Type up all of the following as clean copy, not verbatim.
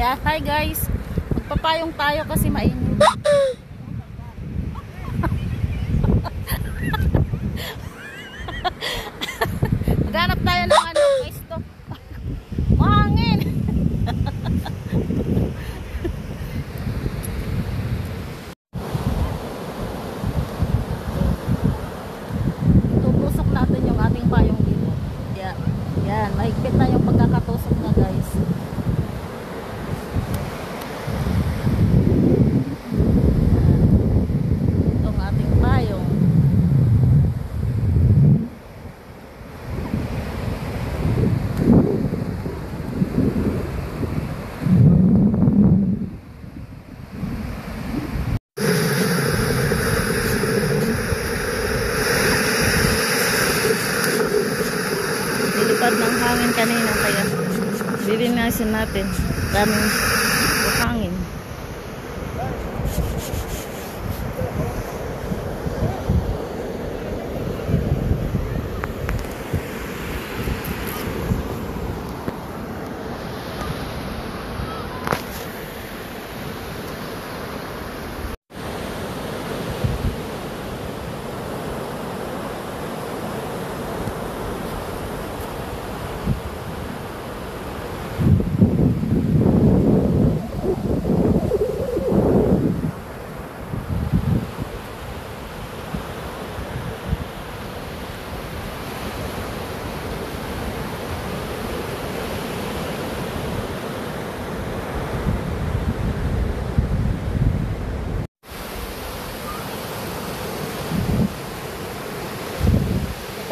Yeah, hi guys. Magpapayong tayo kasi mainit. Maghanap tayo ng pwesto. Mahangin. Tutusok natin yung ating payong dito. Yeah. Yan, mahigpit na yung pagkakatusok na guys. Itong ating payong. Nilipad ng hangin kanina kaya lilinasin natin. Daming hangin.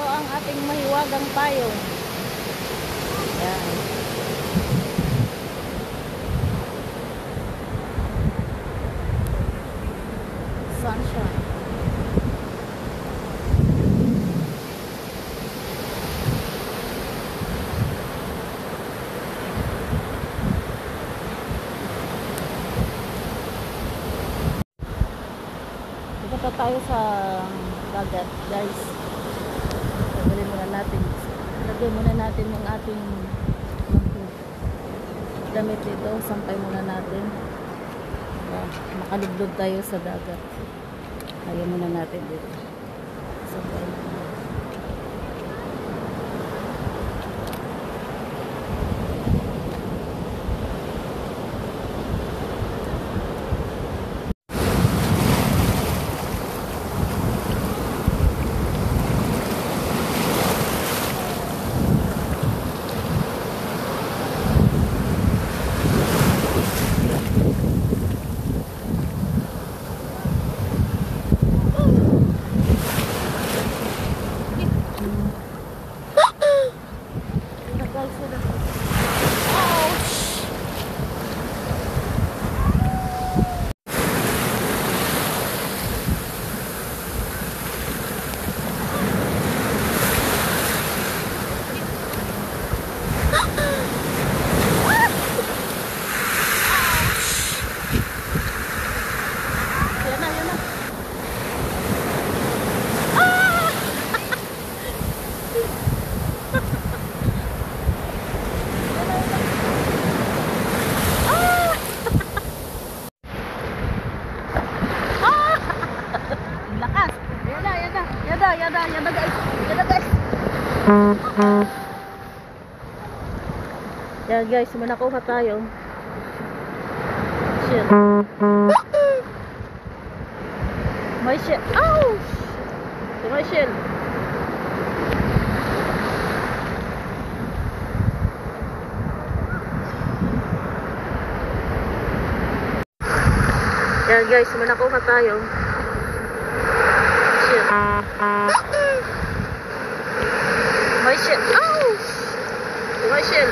Ang ating mahiwagang payong. Yan. Sunshine. Punta tayo sa dagat, guys. Lagyan muna natin yung ating damit dito. Sampay muna natin. Makalugdod tayo sa dagat. Lagyan muna natin dito. Sampay muna. Yada guys. Yada guys. Yan guys, may nakuha tayo. Shit. May shell. Ow! May shell. Yan guys, may nakuha tayo. Shit. May shell. Ow! May shell.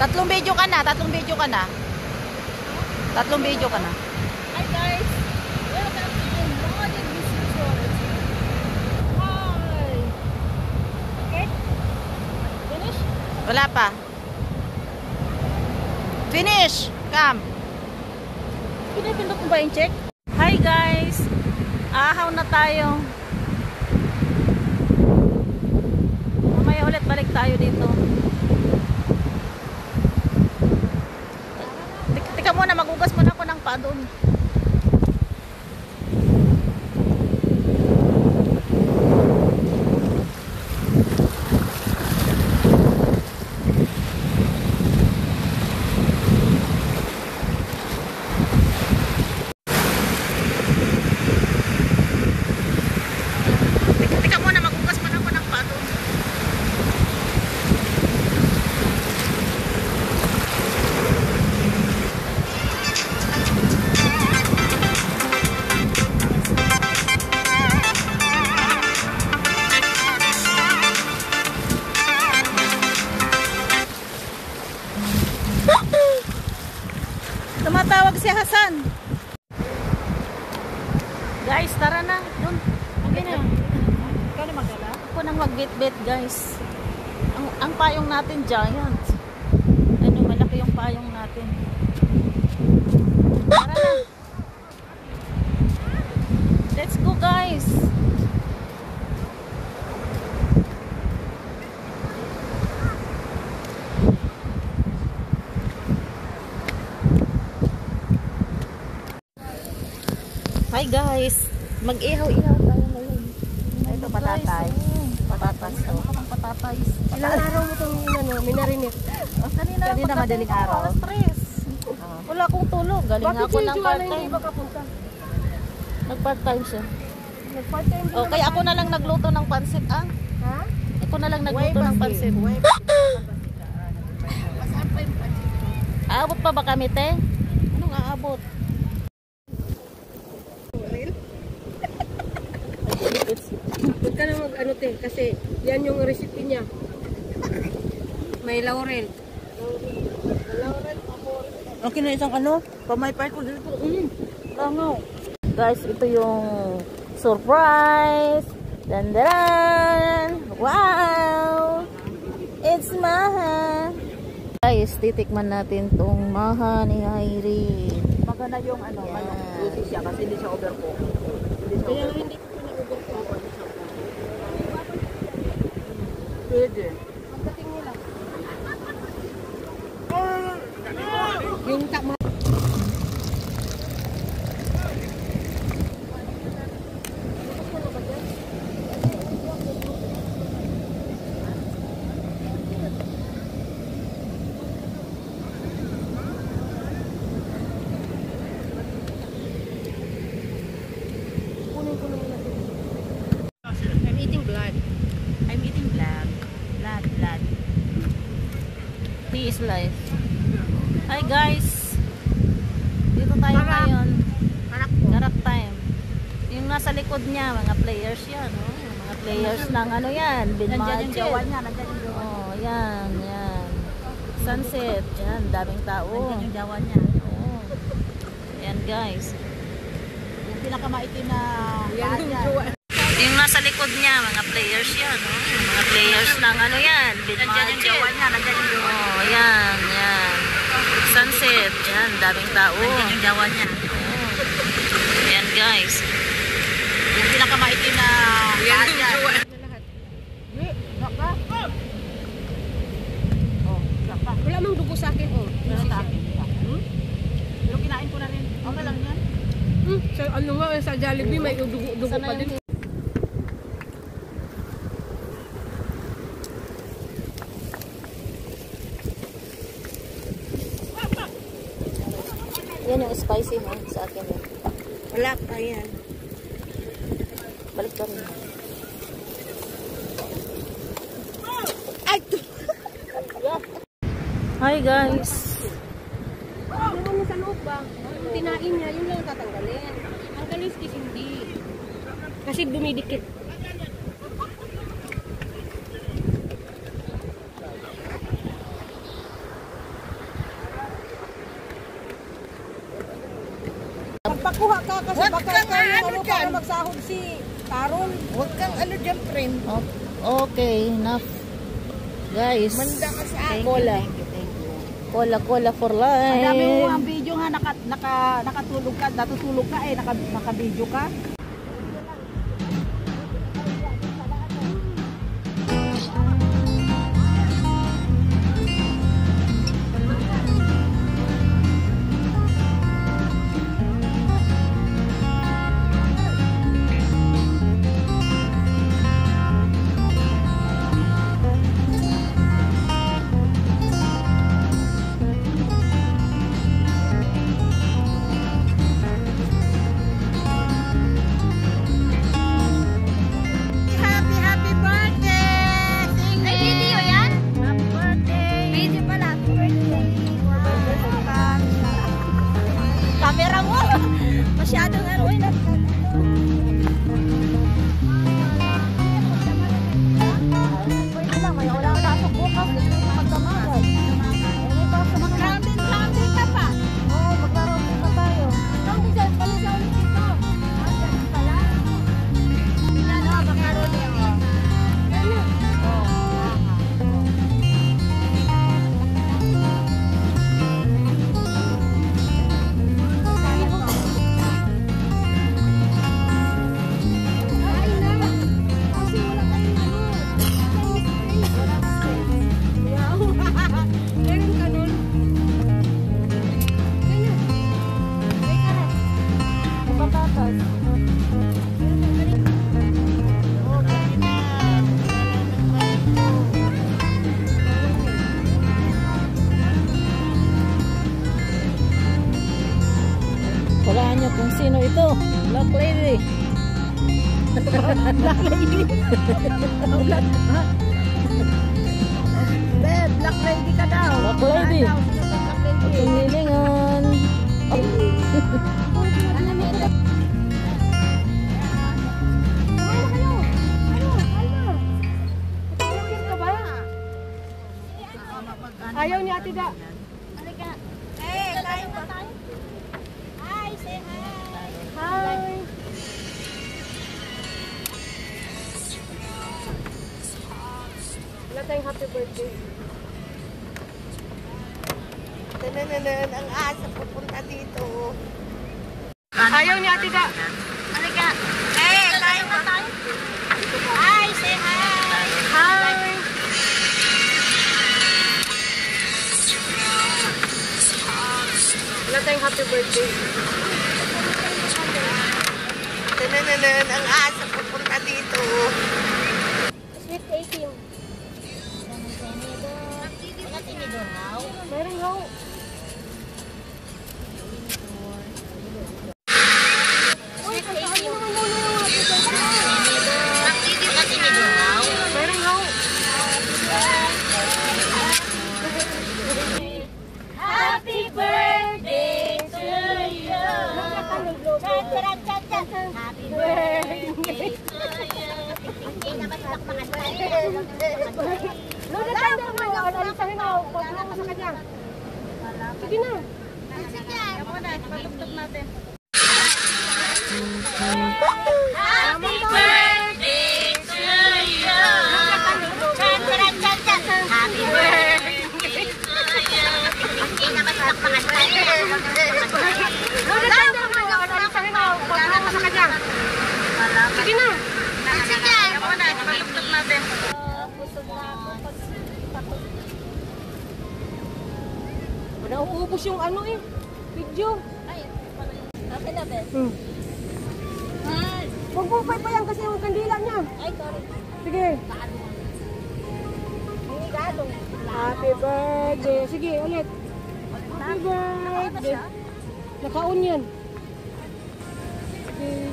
Tatlong video ka na. Tatlong video ka na. Tatlong video ka na. Hi guys! Welcome to Modern Business World. Hi! Okay? Finish? Wala pa. Finish! Come! Pinipindot mo ba yung check? Hi guys! Ahaw na tayo. Mamaya ulit balik tayo dito. Tika muna, magugas muna ako ng paa doon. Tumatawag si Hasan. Guys, tara na. Doon. Okay na. Ikaw na magdala? Ako nang magbit-bit, guys. Ang payong natin giant. Ano, malaki yung payong natin. Tara na. Let's go, guys. Hi guys, mag-ihaw-ihaw tayo ngayon. Ito patatay. Patatas. Ano ka pang patatas? Ilang araw mo itong minarinit? Kanina madaling araw. Stress. Wala akong tulog. Galing ako ng part-time. Nag-part-time siya. Nag-part-time din. Oh, kaya ako na lang nagluto ng pansit, ah. Ha? Ako na lang nagluto ng pansit. Aabot pa ba kami, te? Anong aabot? Huwag ka na mag-ano te, kasi yan yung recipe niya. May laurel. Okay na isang ano? Pamay part ko dito. Langaw. Guys, ito yung surprise. Dandaran! Wow! It's Maha! Guys, titikman natin tong Maha ni Irene. Maganda yung ano, juicy siya kasi hindi siya overcook. Kaya hindi ko pinag-overcook. Pwede. Magdating nila. Yung tama. I'm eating blood. I'm eating blood. Blood. He is life. Hi guys! Dito tayo ngayon. Karak time. Yung nasa likod niya, mga players yan. Oh. Mga players ng ano yan. Nandiyan yung jawa Binmagel. niya. Nandiyan yung jawa. Oh, yan. Sunset. Yan, daming tao. Nandiyan yung jawa niya. Oh. Yan guys. Yung pinakamaitim na yan yung jawa. Yung nasa likod niya, mga players yan. Oh. Mga players ng ano yan. Nandiyan yung jawa niya. Nandiyan yung jawa. Oh, yan. Sunset. Yan, daming tao. Nandiyan yung jawa niya. Oh. Yan guys. Yung pinakamaitim na yan yung jawa. Wala mang dugo sa akin, oh. Wala sa akin. Pero kinain ko na rin. Okay lang yan. So, ano nga, sa Jollibee may dugo pa din. Yan yung spicy mo sa akin. Yan. Wala pa yan. Balik pa rin. Ay! Hi guys! Ano mo sa loob ba? Tinain niya, yun lang tatanggalin. Ang kaliskis hindi. Kasi dumidikit. kuha ka kasi Huwag baka kang ikaw yung ano ano dyan. para magsahod si Carol. Huwag kang ano dyan, friend. Okay, enough. Guys, Manda ka sa akin. cola. Cola for life. Ang dami mo ang video nga, nakatulog ka, natutulog ka eh, naka-video ka. Happy birthday! Ay, video yan? Happy birthday! Video pala. Birthday. Camera mo! Masyadong ano eh. Pwede lang, may wala kang pasok bukas. Magdamagan. May pasok mga Grounded ka pa. Oo, maglaro pa tayo. Saan dyan? Pala sa ulit dito. Dyan pala. Ano, makaroni ako. Ay na. Kasi wala kayong ano. Wala space. Wow. Meron ka nun. Ganyan. May karat. Patatas. Walaan niyo kung sino ito. Black Lady. Black lady ka daw. Black Lady. Itong lilingan. Ayaw ni Ate Da. Halika. Eh, kain ba? Hi, say hi. Hi. Wala tayong happy birthday. Nanananan, ang asa pupunta dito. Ayaw ni Ate Da. Halika. Eh, kain ba? Hi, say hi. Hi. Wala tayong happy birthday. Nanananan, ang asa pupunta dito. Sweet 18. Mga tinidor now. Meron ho. Sweet 18. Mga tinidor now. Meron ho. Happy birthday to you. Happy birthday to you. Hindi naman lakmangan tayo. Lola tayo naman. Alisahin ako. Pagpula mo sa kanya. Sige na. Sige. Patugtog natin. Happy birthday to you. Happy birthday to you. Hindi naman lakmangan tayo. Lola tayo naman. Alisahin ako. Pagpula mo sa kanya. Sige na. Sige. Patugtog natin. Nauubos yung ano eh. Video. Okay na, Beth. Huwag mo pa yan kasi yung kandila niya. Ay, sorry. Sige. Happy birthday. Sige, ulit. Happy birthday. Naka-on yan.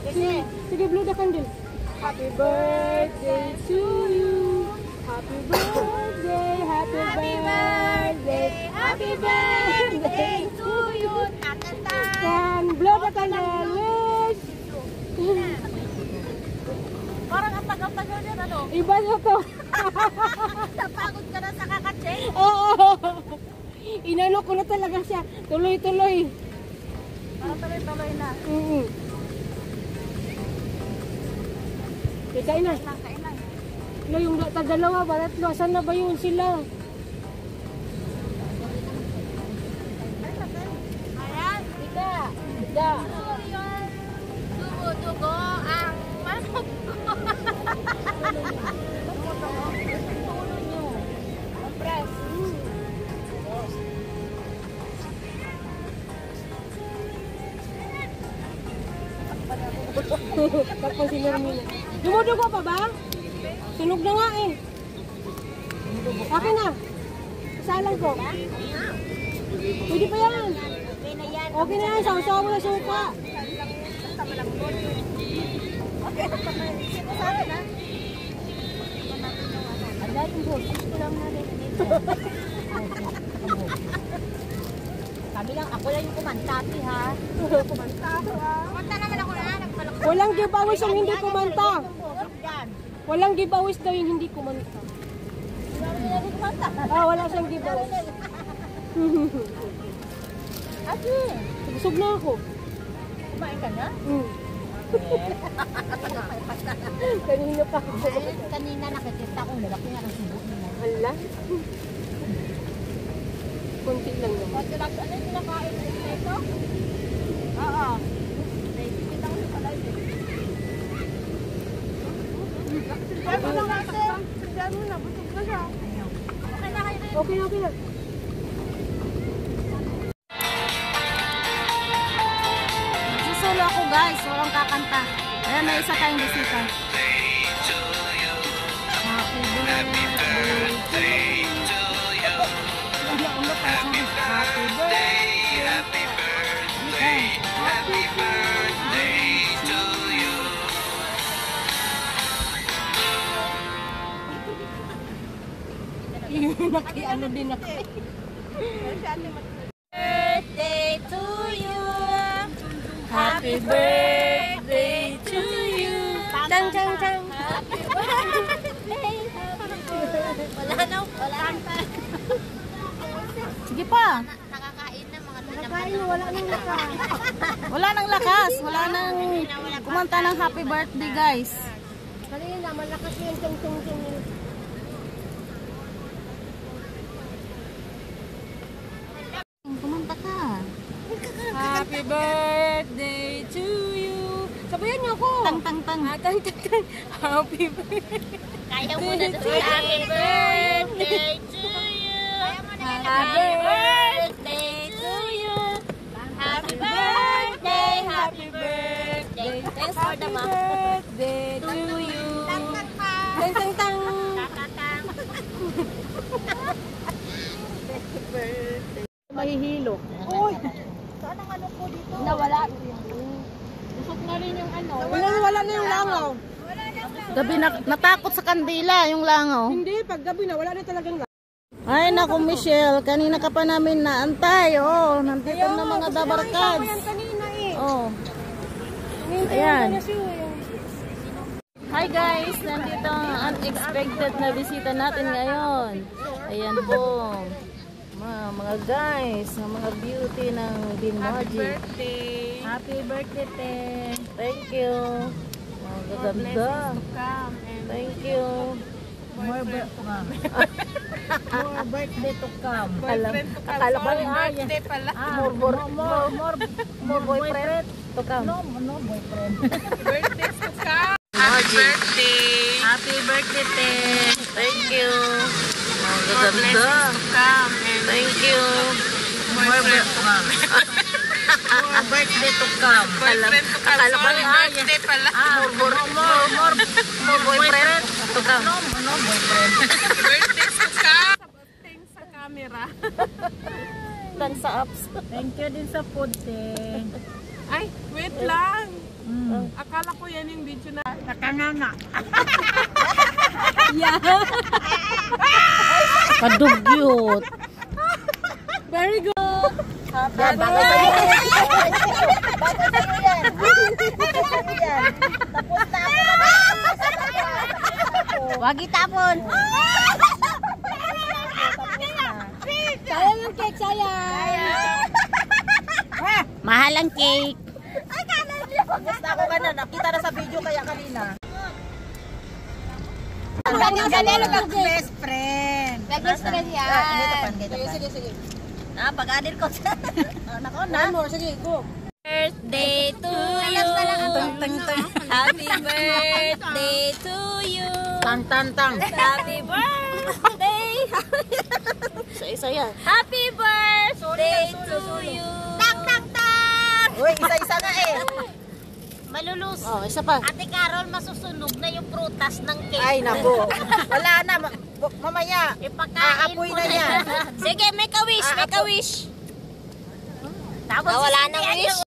Sige, sige, blow the candle. Happy birthday to you. Happy birthday, happy birthday, happy birthday to you. Tatata. and blow the candle. Wish. Parang ang tagal-tagal yan, ano? Iba na to. Napagod ka na sa kakacheck. Oo. Inano ko na talaga siya. Tuloy-tuloy. Para tuloy-tuloy na. Kain na. Wala yung dalawa, baratlo. Asan na ba yun sila? Ayan. Ika. Dugo ang manok ko. Press. Tapos si Nermina. Dumudugo pa ba? Sunog na nga eh. Akin na. Isalan ko. Pwede pa yan. Okay na yan. Okay na yan. Sawa-sawa mo na suka. Ala, yung boses ko lang narinig. Kami lang, ako lang yung kumantati ha. Kumanta naman ako na. Walang giveaways ang hindi kumanta. Yan. Walang giveaways daw yung hindi kumanta. Wala siyang giveaways. Ate, Busog na ako. kumain ka na? Kanina pa ako. Kanina nakikita ko, lalaki nga ng subo nila. Hala. Kunti lang naman. Ano yung kinakain nito? Oo. Okay na, okay na. Sisolo ako guys, walang kakanta. Ayan, may isa tayong bisita. Happy birthday to you. Happy birthday. Happy birthday, happy birthday to you. Ano din ako. Birthday to you. Happy birthday to you. Chang, chang, chang. Wala na, wala na. Sige pa. Nakakain na mga Nakain, wala nang lakas. Wala nang lakas. Wala nang kumanta ng happy birthday guys. Kanina, malakas yung chang, chang, chang. Kumanta ka. Happy birthday to you. Sabayan niyo ako. Tang tang tang. Tang, tang, tang. Happy birthday. Kaya mo na ito. Happy birthday to you. Happy birthday to you. Happy birthday, happy birthday. Thanks for the mom. Birthday to you. Tang tang tang. Tang, tang, tang. Tang. Mahihilo. Uy. Saan ang ano ko dito? Nawala. Busog na rin yung ano. Wala na yung langaw. Gabi natakot sa kandila yung langaw. Hindi, pag gabi na, wala na talagang langaw. Ay naku Michelle, kanina ka pa namin naantay. Oh, nandito na mga dabarkads. Yan kanina eh. Oh. Ayan. Ayan. Hi guys, nandito ang unexpected na bisita natin ngayon. Ayan po. Mga guys, mga beauty ng Binmoji. Happy birthday, te. Thank you. Mga gaganda. Thank you. More birthday to come. Akala ko birthday pala. More boyfriend to come. No boyfriend. Birthday to come. Happy birthday. Happy birthday, te. Thank you. Mga More blessings gaganda. to come. And Thank you. boyfriend to come. More birthday to come. Boyfriend to come. Akala ko Sorry, birthday pala. more boyfriend to come. No boyfriend. Birthday to come. Thanks sa camera. Dan sa apps. Thank you din sa food, eh. Ay, wait lang. Akala ko yan yung video na. Nakanganga. Kadugyot. Very good. Wag itapon. Sayang yung cake, sayang. Mahal ang cake. Basta ako ganun. Nakita na sa video kaya kanina. Ganyan lang Best friend. Best friend yan. Sige, sige. Ah, pag-adil ko. Nako na. Sige, go. Birthday to you. Happy birthday to you. Tang. Happy birthday. Isa-isa yan. Happy birthday to you. Tang. Uy, isa-isa nga eh. Malulus. Oh, isa pa. Ate Carol, masusunog na yung prutas ng cake. Ay, nako. Wala na. Mamaya. Ipakain Aapoy mo na yan. Sige, make a wish, make a wish. Tapos wala nang wish.